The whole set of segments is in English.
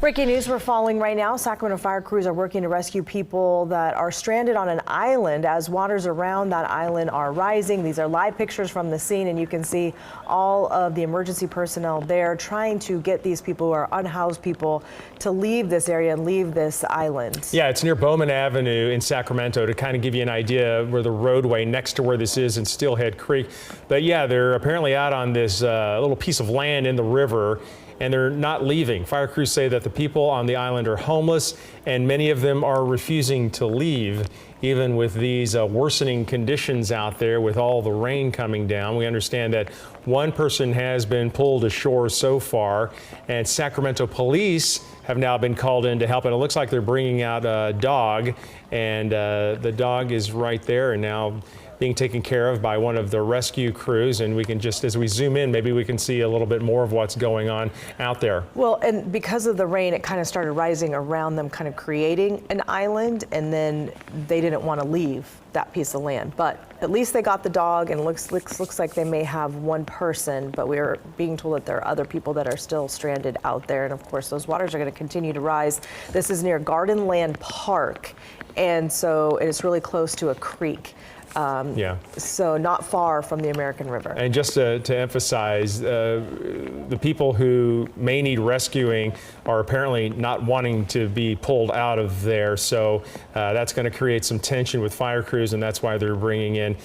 Breaking news we're following right now. Sacramento fire crews are working to rescue people that are stranded on an island as waters around that island are rising. These are live pictures from the scene, and you can see all of the emergency personnel there trying to get these people who are unhoused people to leave this area and leave this island. Yeah, it's near Bowman Avenue in Sacramento, to kind of give you an idea where the roadway next to where this is in Steelhead Creek. But yeah, they're apparently out on this little piece of land in the river, and they're not leaving. Fire crews say that the people on the island are homeless, and many of them are refusing to leave, even with these worsening conditions out there with all the rain coming down. We understand that one person has been pulled ashore so far, and Sacramento police have now been called in to help, and it looks like they're bringing out a dog, and the dog is right there and now being taken care of by one of the rescue crews. And we can just, as we zoom in, maybe we can see a little bit more of what's going on out there. Well, and because of the rain, it kind of started rising around them, kind of creating an island, and then they didn't want to leave that piece of land. But at least they got the dog, and it looks like they may have one person, but we are being told that there are other people that are still stranded out there. And of course, those waters are going to continue to rise. This is near Gardenland Park, and so it is really close to a creek. So not far from the American River. And just to emphasize, the people who may need rescuing are apparently not wanting to be pulled out of there. So that's going to create some tension with fire crews, and that's why they're bringing in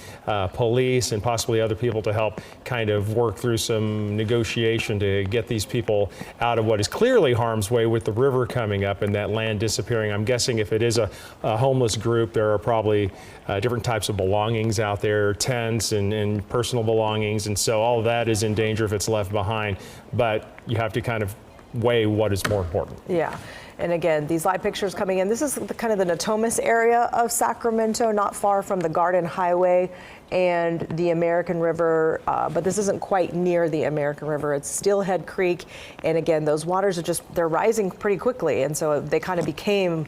police and possibly other people to help kind of work through some negotiation to get these people out of what is clearly harm's way with the river coming up and that land disappearing. I'm guessing if it is a homeless group, there are probably different types of belongings out there, tents and personal belongings, and so all of that is in danger if it's left behind. But you have to kind of weigh what is more important. Yeah. And again, these live pictures coming in. This is kind of the Natomas area of Sacramento, not far from the Garden Highway and the American River, but this isn't quite near the American River. It's Steelhead Creek, and again, those waters are they're rising pretty quickly, and so they kind of became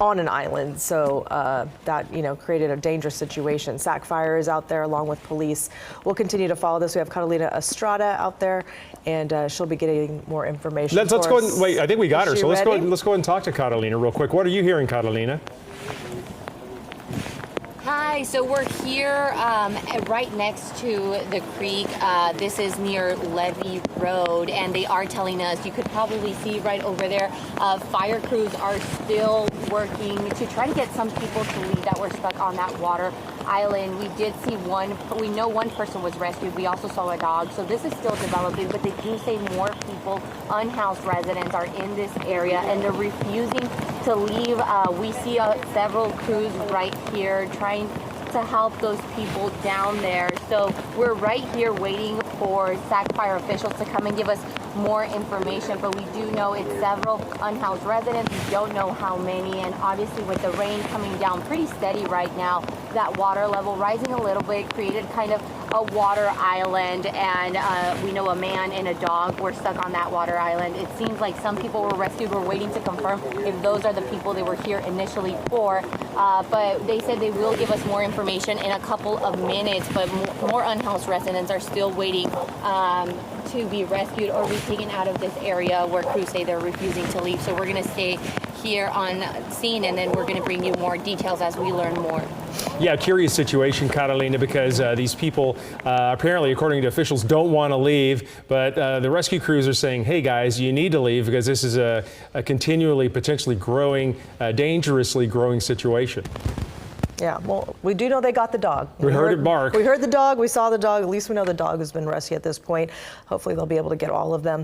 on an island, so that created a dangerous situation. SAC Fire is out there along with police. We'll continue to follow this. We have Catalina Estrada out there, and she'll be getting more information. Let's go ahead and wait. I think we got her, so let's go ahead and talk to Catalina real quick. What are you hearing, Catalina? Hi, so we're here right next to the creek. This is near Levy Road, and they are telling us, you could probably see right over there, fire crews are still working to try to get some people to leave that were stuck on that water island. We did see we know one person was rescued. We also saw a dog, so this is still developing, but they do say more people, unhoused residents, are in this area, and they're refusing to leave. We see several crews right here trying to help those people down there. So we're right here waiting for SAC Fire officials to come and give us more information, but we do know it's several unhoused residents. We don't know how many, and obviously with the rain coming down pretty steady right now, that water level rising a little bit created kind of a water island, and we know a man and a dog were stuck on that water island. It seems like some people were rescued. We're waiting to confirm if those are the people they were here initially for, but they said they will give us more information in a couple of minutes, but more unhoused residents are still waiting to be rescued or be taken out of this area where crews say they're refusing to leave. So we're going to stay here on scene, and then we're going to bring you more details as we learn more. Yeah, curious situation, Catalina, because these people apparently, according to officials, don't want to leave, but the rescue crews are saying, hey guys, you need to leave because this is a continually potentially growing, dangerously growing situation. Yeah, well, we do know they got the dog. We heard it bark. We heard the dog, we saw the dog. At least we know the dog has been rescued at this point. Hopefully they'll be able to get all of them.